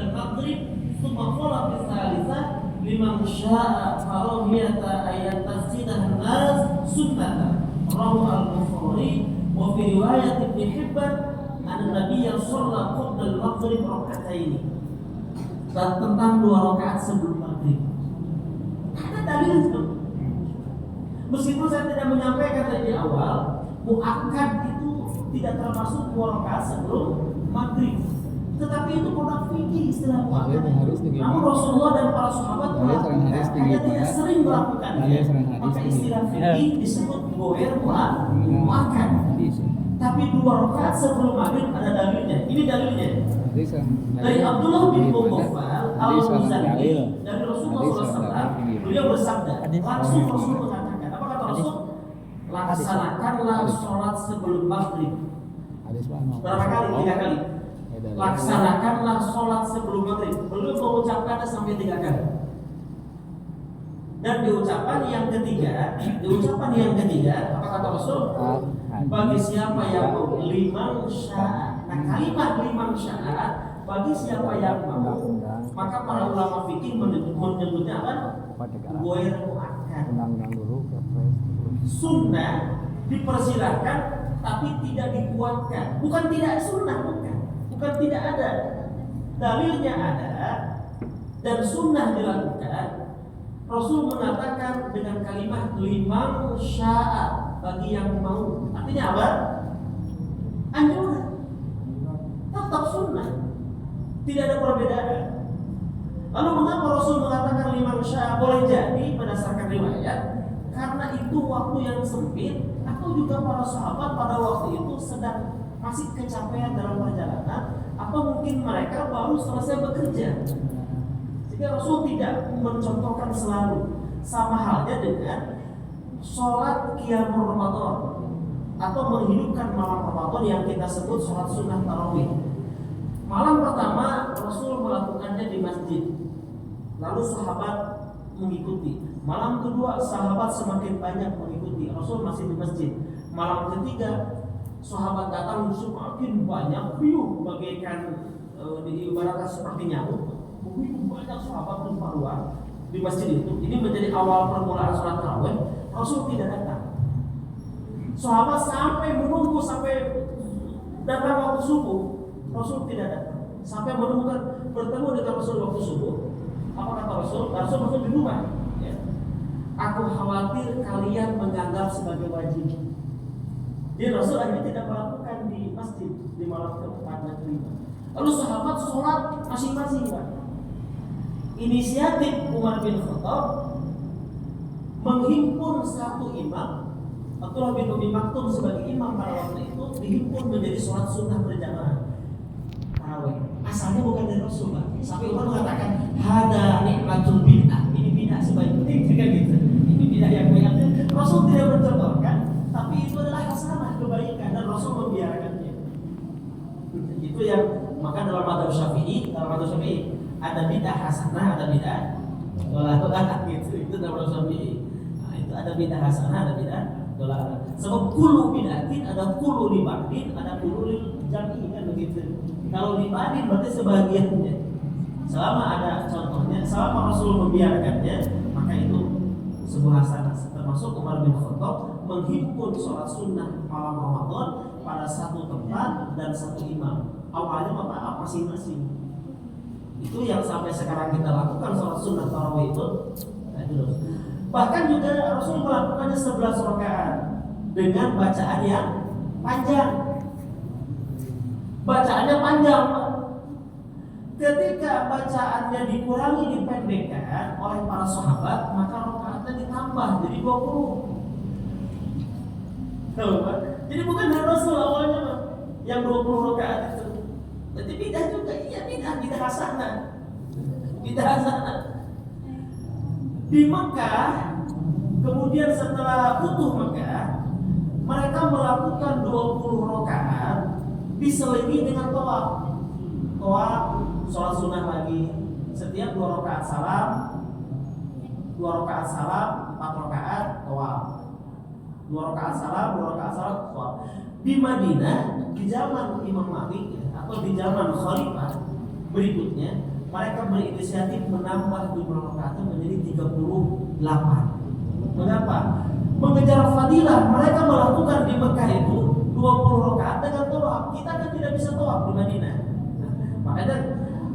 al-maghrib thumma qala fi tsalitsah liman syaa'a farahiyata ayat tasjidah an-nas sunnatan rawahu al-Bukhari wa fi riwayat Ibnu Hibban an-nabiy shalla qabla al-maghrib rak'ataini. Tentang 2 rakaat sebelum maghrib. Ada dalil itu. Meskipun saya tidak menyampaikan dari awal, muakkad itu tidak termasuk 2 rakaat sebelum maghrib. Tetapi itu produk fikih istilah muakkad. Namun Rasulullah dan para sahabat melakukan, hanya tidak sering melakukannya. Maka istilah fikih disebut goer muakkad. Tapi 2 rakaat sebelum maghrib ada dalilnya. Ini dalilnya. Dari Abdullah bin Mughaffal al-Muzani dari Rasulullah SAW, beliau bersabda, langsung Rasul mengatakan, apa kata Rasul? Laksanakanlah sholat sebelum maghrib. Berapa kali? 3 kali. Laksanakanlah sholat sebelum maghrib. Beliau mengucapkannya sampai 3 kali. Dan di ucapan yang ketiga, apa kata Rasul? Bagi siapa yang mau liman sya'a. Nah, kalimat liman sya'a bagi siapa yang mau, maka para ulama fikih menyebutnya apa? Goer muakkad. Sunnah dipersilahkan tapi tidak dikuatkan. Bukan tidak sunnah, bukan tidak ada. Dalilnya ada dan sunnah dilakukan. Rasul mengatakan dengan kalimat liman sya'a, bagi yang mau. Artinya apa? Anjuran. Tetap sunnah. Tidak ada perbedaan. Lalu mengapa Rasul mengatakan liman sya'a? Boleh jadi berdasarkan riwayat karena itu waktu yang sempit, atau juga para sahabat pada waktu itu sedang masih kecapean dalam perjalanan, atau mungkin mereka baru selesai bekerja. Sehingga Rasul tidak mencontohkan selalu. Sama halnya dengan sholat qiyamul Ramadan atau menghidupkan malam Ramadan yang kita sebut sholat sunnah tarawih. Malam pertama Rasul melakukannya di masjid, lalu sahabat mengikuti. Malam kedua sahabat semakin banyak mengikuti, Rasul masih di masjid. Malam ketiga sahabat datang semakin banyak, riuh bagaikan diibaratkan seperti nyamuk. Begitu banyak sahabat tumpah ruah di masjid itu. Ini menjadi awal permulaan sholat tarawih. Rasul tidak datang. Sahabat sampai menunggu sampai datang waktu subuh, Rasul tidak datang. Sampai menemukan bertemu dengan Rasul waktu subuh. Apa kata Rasul? Rasul di rumah. Ya. Aku khawatir kalian menganggap sebagai wajib. Jadi Rasul akhirnya tidak melakukan di masjid di malam keempat dan kelima. Lalu sahabat sholat masing-masing, Pak. Inisiatif Umar bin Khattab menghimpun satu imam, Abdullah bin Umi Maktum sebagai imam pada waktu itu, dihimpun menjadi sholat sunnah berjamaah tarawih. Asalnya bukan dari Rasul, Pak. Sampai Umar mengatakan, hada nikmatul bid'ah. Ini bid'ah sebaik-baiknya gitu. Ini bid'ah yang baik. Rasul tidak mencontohkan, tapi itu adalah hasanah kebaikan dan Rasul membiarkannya. Itu yang maka dalam madzhab Syafi'i, ada bid'ah hasanah, ada bid'ah dolalah gitu. Itu dalam madzhab Syafi'i. Nah, itu ada bid'ah hasanah, ada bid'ah dolalah. Sebab kullu bid'atin ada kullu libadin, ada kullu lil jam'i kan begitu. Kalau libadin berarti sebagiannya. Selama ada contohnya, selama Rasul membiarkannya, maka itu sebuah hasanah. Termasuk Umar bin Khattab menghimpun sholat sunnah malam Ramadan pada satu tempat dan satu imam. Awalnya apa masing-masing. Itu yang sampai sekarang kita lakukan sholat sunnah tarawih itu. Nah, itu. Bahkan juga Rasul melakukannya 11 rakaat dengan bacaan yang panjang. Bacaannya panjang, Pak. Ketika bacaannya dikurangi, dipendekkan oleh para sahabat, maka rakaatnya ditambah jadi 20. Tahu, Pak? Jadi bukan dari Rasul awalnya, Pak, yang 20 rakaat itu. Berarti bid'ah juga, iya bid'ah hasanah. Bid'ah hasanah. Di Mekah, kemudian setelah futuh Mekah, mereka melakukan 20 rakaat diselingi dengan tawaf. Tawaf, sholat sunnah lagi. Setiap 2 rakaat salam, 2 rakaat salam, 4 rakaat tawaf. 2 rakaat salam, 2 rakaat salam, tawaf. Di Madinah, di zaman Imam Malik atau di zaman Khalifah berikutnya, mereka berinisiatif menambah jumlah rakaat menjadi 38. Mengapa? Mengejar fadilah, mereka melakukan di Mekah itu 20 rakaat dengan tawaf. Kita kan tidak bisa tawaf di Madinah. Makanya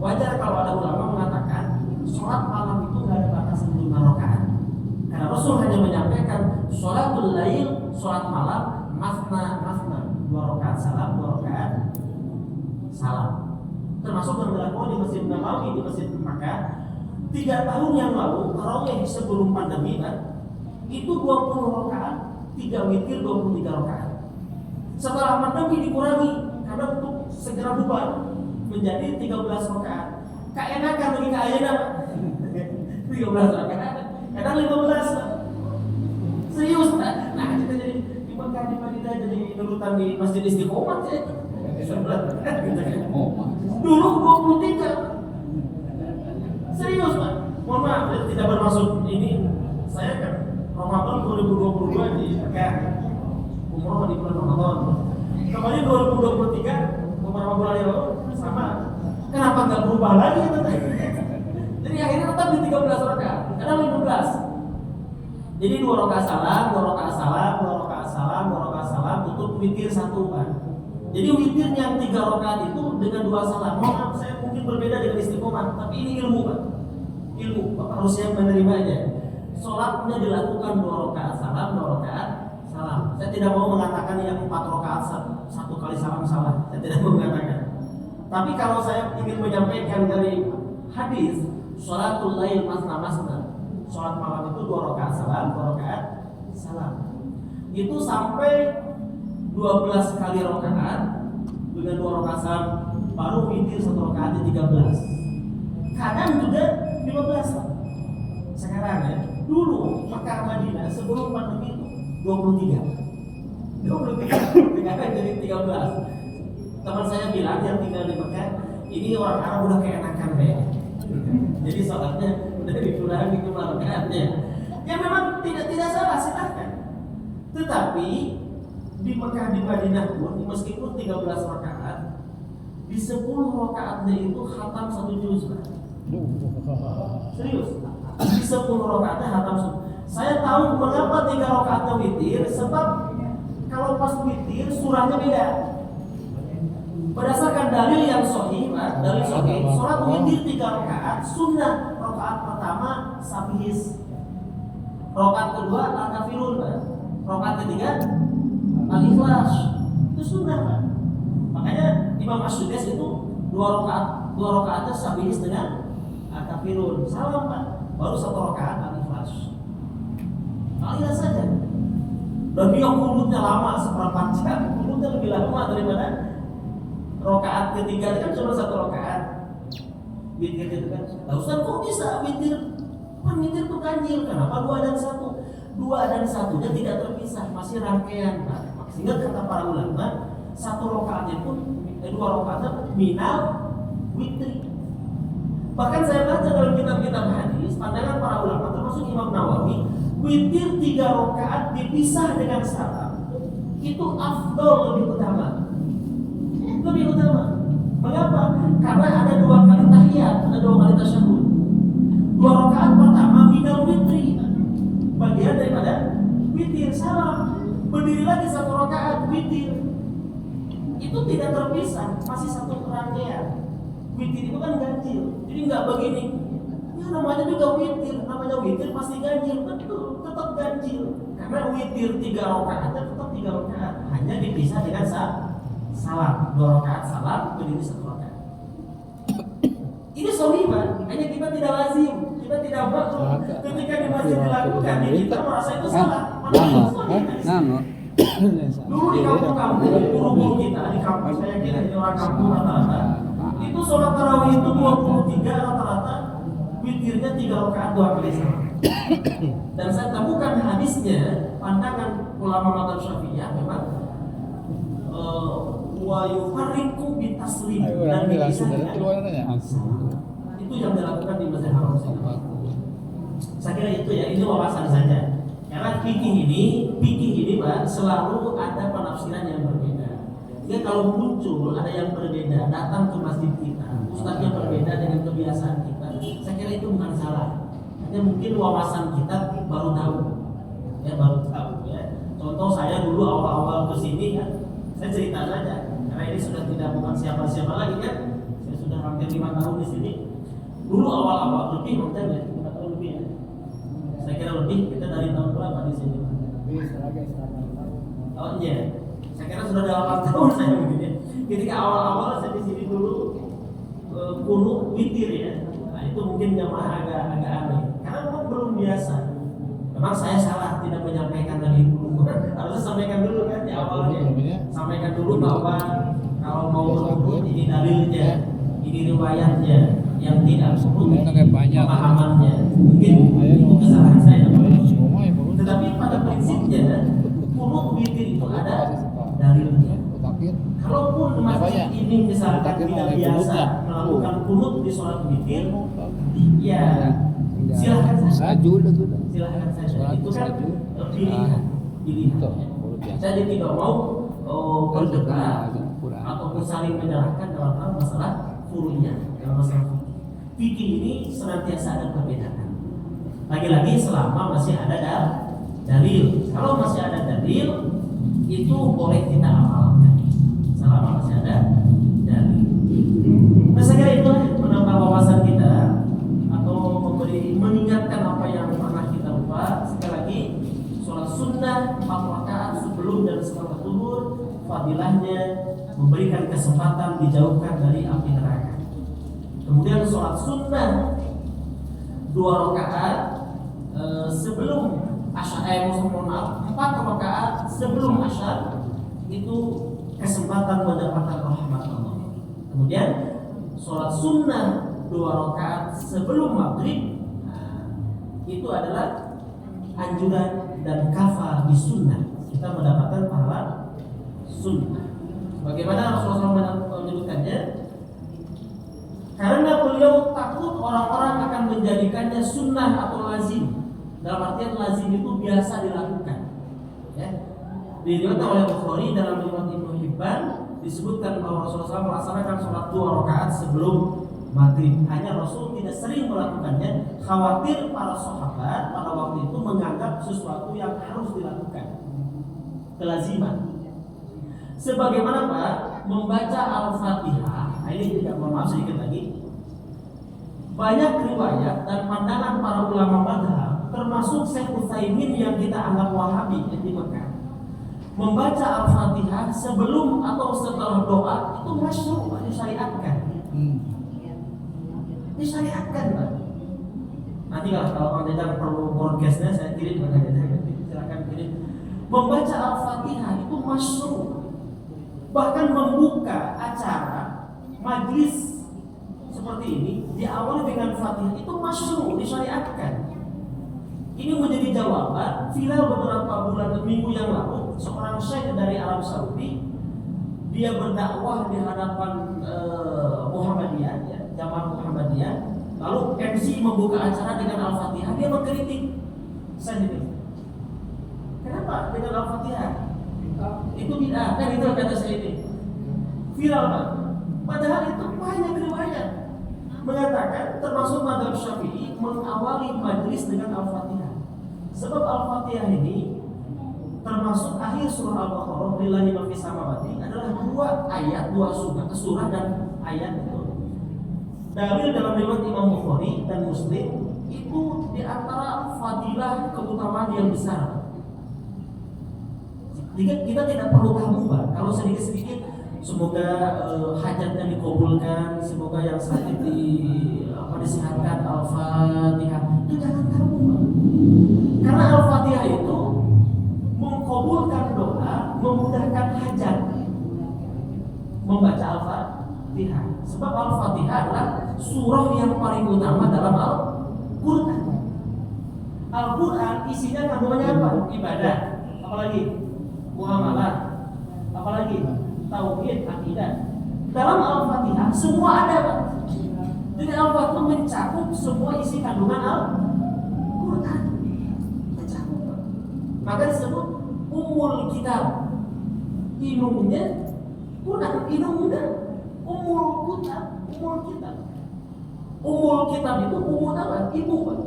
wajar kalau ada ulama mengatakan sholat malam itu nggak ada batasan jumlah rakaat. Karena Rasul hanya menyampaikan sholatul lail, sholat malam, masna, 2 rakaat salam, 2 rakaat salam. Termasuk yang dilakukan di Masjid Nabawi, di Masjid Makkah 3 tahun yang lalu, tarawih sebelum pandemi kan, itu 20 rakaat, 3 witir, 23 rakaat. Setelah pandemi dikurangi karena untuk segera bubar menjadi 13 rakaat. Keenakan bagi keenakan 13 rakaat, kadang 15. Serius kan? Nah kita jadi di Mekah, di Madinah jadi nurutan di Masjid Istiqomah ya. Dulu 23. Serius Pak. Mohon maaf, tidak bermaksud ini. Saya kan Ramadan 2022 di Mekah, umroh di bulan Ramadan. Kemarin 2023 beberapa bulan yang lalu sama. Kenapa nggak berubah lagi? Jadi akhirnya tetap di 13 rakaat. Kadang 15. Jadi 2 rakaat salam, 2 rakaat salam, 2 rakaat salam, 2 rakaat salam, tutup witir 1 Pak. Jadi witir yang 3 rakaat itu dengan 2 salam. Maaf, saya mungkin berbeda dengan Istiqomah, tapi ini ilmu Pak. Ilmu, Bapak harus siap menerimanya. Sholatnya dilakukan 2 rakaat salam, 2 rakaat salam. Saya tidak mau mengatakan yang 4 rakaat 1 kali salam salah. Saya tidak mau mengatakan. Tapi kalau saya ingin menyampaikan dari hadis, sholatul lail masna. Sholat malam itu 2 rakaat salam, 2 rakaat salam. Itu sampai 12 kali rakaat dengan 2 rakaat salam, baru witir 1 rakaatnya 13. Kadang juga 15. Sekarang ya, dulu Mekah Madinah sebelum pandemi itu 23. Sekarang jadi 13. Teman saya bilang yang tinggal di Mekah, ini orang Arab udah keenakan kayaknya. Jadi sholatnya udah dikurangi jumlah rakaatnya. Ya memang tidak salah, silahkan. Tetapi di Mekah, di Madinah pun meskipun 13 rakaat, di 10 rakaatnya itu khatam 1 juz. Serius. Di 10 rakaatnya khatam 1. Saya tahu mengapa 3 rakaatnya witir, sebab kalau pas witir surahnya beda. Berdasarkan dalil yang sahih, dalil sahih, sholat witir 3 rakaat, sunnah rakaat pertama sabihis, rakaat kedua al-kafirun, rakaat ketiga al-ikhlas. Itu sunnah Pak. Makanya Imam As-Sudais itu 2 rakaatnya sabihis dengan al-kafirun. Salam Pak. Baru 1 rakaat al-ikhlas. Al-ikhlas saja. Dan dia kunutnya lama, seperempat jam. Kunutnya lebih lama daripada rakaat ketiga kan cuma 1 rakaat. Witir itu kan. Nah Ustaz kok bisa witir? Kan witir itu ganjil. Kenapa 2 dan 1? 2 dan 1-nya tidak terpisah, masih rangkaian. Nah, sehingga kata para ulama, 1 rakaatnya pun 2 rakaatnya minal witri. Bahkan saya baca dalam kitab-kitab hadis, pandangan para ulama termasuk Imam Nawawi, witir 3 rakaat dipisah dengan salam itu afdol, lebih utama. Lebih utama. Mengapa? Karena ada 2 kali tahiyat, ada 2 kali tasyahud. 2 rakaat pertama minal witri, bagian daripada witir salam. Berdiri lagi 1 rakaat witir. Itu tidak terpisah, masih 1 rangkaian. Witir itu kan ganjil, jadi nggak begini. Ya namanya juga witir, namanya witir pasti ganjil, betul, tetap ganjil. Karena witir 3 rakaatnya tetap 3 rakaat, hanya dipisah dengan salam. 2 rakaat salam, berdiri 1 rakaat. Ini sahih Pak, hanya kita tidak lazim, kita tidak baku. Ketika di masjid dilakukan, kita merasa itu salah. Dulu di kampung-kampung, guru-guru kita di kampung, saya kira di orang kampung rata-rata, itu sholat tarawih itu 23 rata-rata, witirnya 3 rakaat 2 kali salam. Dan saya temukan hadisnya, pandangan ulama mazhab Syafi'iyah memang wa yufarriqu bitaslim, dan dipisahkan. Itu yang dilakukan di Masjid Haram. Saya kira itu ya, ini wawasan saja. Karena fikih ini Pak, selalu ada penafsiran yang berbeda. Jadi kalau muncul ada yang berbeda, datang ke masjid kita, ustaznya berbeda dengan kebiasaan kebiasaan kita, saya kira itu bukan salah. Hanya mungkin wawasan kita baru tahu, ya. Contoh saya dulu awal-awal ke sini kan, saya cerita saja, karena ini sudah tidak bukan siapa-siapa lagi kan. Saya sudah hampir 5 tahun di sini. Dulu awal-awal lebih mungkin ya, 5 tahun lebih ya. Saya kira lebih, kita dari tahun berapa di sini? Oh iya, saya kira sudah 8 tahun saya begini. Ketika awal-awal saya di sini dulu kunut witir ya. Nah itu mungkin jamaah agak aneh, karena memang belum biasa. Memang saya salah tidak menyampaikan dari dulu. Harusnya sampaikan dulu kan di awalnya. Sampaikan dulu bahwa kalau mau kunut ini dalilnya, ini riwayatnya, yang tidak kunut pemahamannya. Mungkin itu kesalahan saya. Tetapi pada prinsipnya kunut witir itu ada dalilnya. Kalaupun masjid ini misalkan tidak biasa melakukan kunut di sholat witir, ya silahkan saja. Silahkan saja. Itu kan pilihan. Saya tidak mau berdebat ataupun saling menyalahkan dalam hal masalah furu'nya, dalam masalah fikih ini senantiasa ada perbedaan. Lagi-lagi selama masih ada dalil. Kalau masih ada dalil, itu boleh kita amalkan. Selama masih ada dalil. Nah, saya kira itu menambah wawasan kita atau mengingatkan apa yang pernah kita lupa. Sekali lagi, sholat sunnah 4 rakaat sebelum dan setelah zuhur, fadilahnya memberikan kesempatan dijauhkan dari api neraka. Kemudian sholat sunnah 2 rakaat sebelum asyar, 4 rakaat sebelum asyar itu kesempatan mendapatkan rahmat Allah. Kemudian sholat sunnah 2 rakaat sebelum maghrib, itu adalah anjuran dan kafa di sunnah, kita mendapatkan pahala sunnah. Bagaimana Rasulullah menyebutkannya? Karena beliau takut orang-orang akan menjadikannya sunnah atau lazim. Dalam artian lazim itu biasa dilakukan. Ya. Diriwayatkan oleh Bukhari dalam riwayat Ibnu Hibban disebutkan bahwa Rasulullah SAW melaksanakan sholat 2 rakaat sebelum maghrib. Hanya Rasul tidak sering melakukannya, khawatir para sahabat pada waktu itu menganggap sesuatu yang harus dilakukan, kelaziman. Sebagaimana Pak membaca Al-Fatihah. Nah, ini tidak maaf sedikit lagi. Banyak riwayat dan pandangan para ulama mazhab, termasuk Syekh Utsaimin yang kita anggap Wahabi di Mekah, membaca Al-Fatihah sebelum atau setelah doa itu masyru', disyariatkan. Disyariatkan, Pak. Nanti kalau Pak Jajang perlu broadcastnya saya kirim ke Jajang, silakan kirim. Membaca Al-Fatihah itu masyru'. Bahkan membuka acara majlis seperti ini diawali dengan Fatihah itu masyru', disyariatkan. Ini menjadi jawaban viral beberapa bulan minggu yang lalu. Seorang syekh dari Arab Saudi, dia berdakwah di hadapan Muhammadiyah, ya, jamaah Muhammadiyah. Lalu MC membuka acara dengan Al-Fatihah, dia mengkritik syekh ini. Kenapa dengan Al-Fatihah? Itu bid'ah, kan itu kata saya ini. Viral, Pak. Padahal itu banyak riwayat mengatakan termasuk mazhab Syafi'i mengawali majlis dengan Al-Fatihah. Sebab Al-Fatihah ini termasuk akhir surah Al-Baqarah, lillahi ma fis samawati, adalah 2 ayat, 2 surah dan ayat itu. Dalil dalam riwayat Imam Bukhari dan Muslim itu di antara fadilah keutamaan yang besar. Kita tidak perlu tahu, Pak. Kalau sedikit-sedikit semoga hajatnya dikabulkan, semoga yang sakit disehatkan, Al-Fatihah. Itu jangan tahu, Pak. Karena Al-Fatihah itu mengkabulkan doa, memudahkan hajat. Membaca Al-Fatihah. Sebab Al-Fatihah adalah surah yang paling utama dalam Al-Quran. Al-Quran isinya kandungannya apa? Ibadah. Apalagi? Muamalah. Apalagi? Tauhid, akidah. Dalam Al-Fatihah semua ada, Pak. Jadi Al-Fatihah mencakup semua isi kandungan Al-Quran. Mencakup, Pak. Maka disebut Ummul Kitab. Inumnya Quran, inumnya Ummul Kitab. Umul kitab itu umul apa? Ibu, Pak.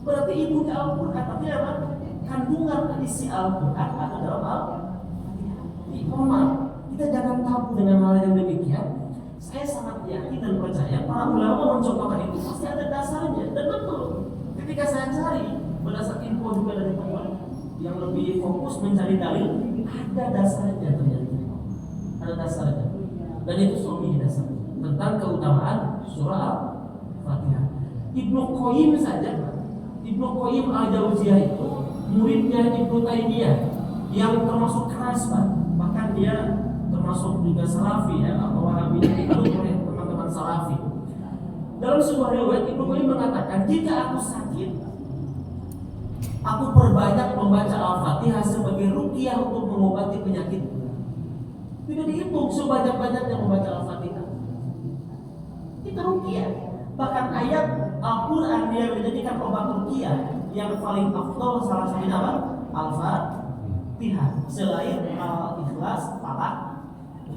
Berarti ibunya Al-Quran. Tapi apa? Kandungan isi Al-Quran ada dalam Al-Fatihah. Mohon maaf, kita jangan tabu dengan hal yang demikian. Saya sangat yakin dan percaya para ulama mencontohkan itu pasti ada dasarnya. Dan betul, ketika saya cari berdasarkan info juga dari teman yang lebih fokus mencari dalil, ada dasarnya ternyata. Ada dasarnya. Dan itu suami dasarnya tentang keutamaan surah Al-Fatihah. Ibnu Qayyim saja, Ibnu Qayyim Al-Jauziyah itu muridnya Ibnu Taimiyah yang termasuk keras, Pak. Bahkan dia termasuk juga Salafi ya, atau Wahabi itu oleh teman-teman Salafi. Dalam sebuah riwayat Ibnu Qayyim mengatakan, jika aku sakit, aku perbanyak membaca Al-Fatihah sebagai ruqyah untuk mengobati penyakit. Tidak dihitung sebanyak-banyaknya membaca Al-Fatihah. Itu ruqyah. Bahkan ayat Al-Quran yang menjadikan obat ruqyah yang paling afdal salah satunya apa? Al-Fatihah. Selain Al-Ikhlas, Falaq,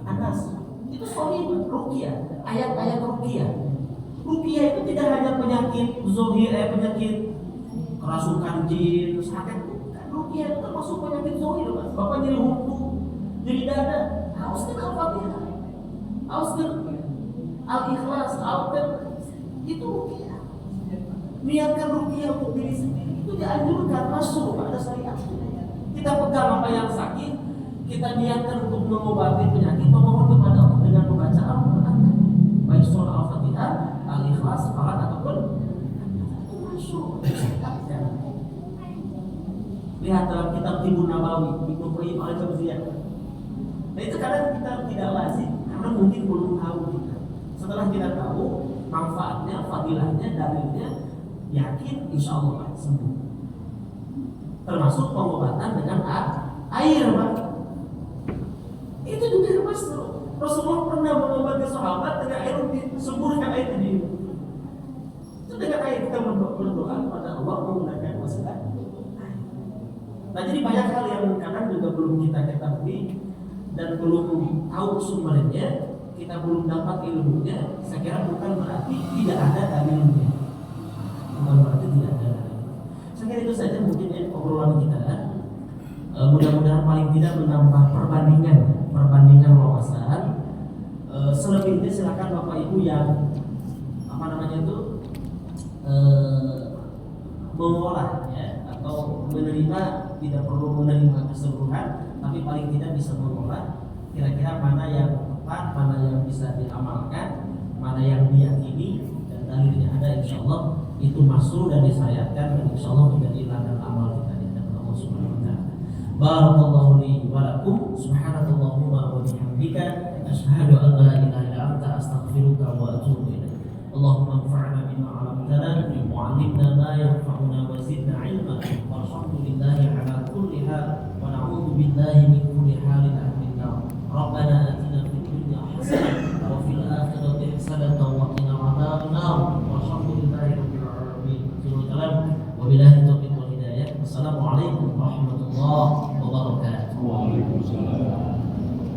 Anas. Itu sahih ruqyah. Ayat-ayat ruqyah. Ruqyah itu tidak hanya penyakit zahir, penyakit kerasukan jin, sakit. Ruqyah itu termasuk penyakit zahir, Mas. Bapak jadi lumpuh, jadi dada. Hauskan Al-Fatihah, hauskan Al-Ikhlas, itu ruqyah. Niatkan ruqyah untuk diri sendiri. Itu dianjurkan, masuk pada syariat. Kita pegang apa yang sakit, kita niatkan untuk mengobati penyakit, memohon kepada Allah dengan membaca Al-Quran, baik surah Al-Fatihah, Al-Ikhlas, Falaq ataupun itu masuk. Lihat dalam kitab Tibbun Nabawi, Ibnu Qayyim Al-Jauziyah. Nah itu kadang kita tidak lazim karena mungkin belum tahu kita. Setelah kita tahu manfaatnya, fadilahnya, dalilnya, yakin insya Allah akan sembuh. Termasuk pengobatan dengan air, Pak. Itu juga termasuk. Rasulullah pernah mengobati sahabat dengan air, disemburkan air ini. Itu dengan air kita berdoa kepada Allah menggunakan wasilah. Nah jadi banyak hal yang kadang juga belum kita ketahui dan belum tahu sumbernya, kita belum dapat ilmunya. Saya kira bukan berarti tidak ada dalilnya. Bukan berarti tidak ada dalilnya. Saya kira itu saja mungkin ya obrolan kita. Mudah-mudahan paling tidak menambah perbandingan wawasan. Selebihnya silakan Bapak Ibu yang mengolah ya, atau menerima, tidak perlu menerima keseluruhan, tapi paling tidak bisa mengolah kira-kira mana yang tepat, mana yang bisa diamalkan, mana yang diyakini dan dalilnya ada, insya Allah itu masuk dan disyariatkan dan insya Allah menjadi ladang amal kita di hadapan Allah Subhanahu wa taala. Barakallahu li wa lakum, subhanakallahumma wa bihamdika, asyhadu an la ilaha illa anta, astaghfiruka wa atubu ilaik. Allahumma anfa'na bima 'allamtana wa 'allimna ma yanfa'una wa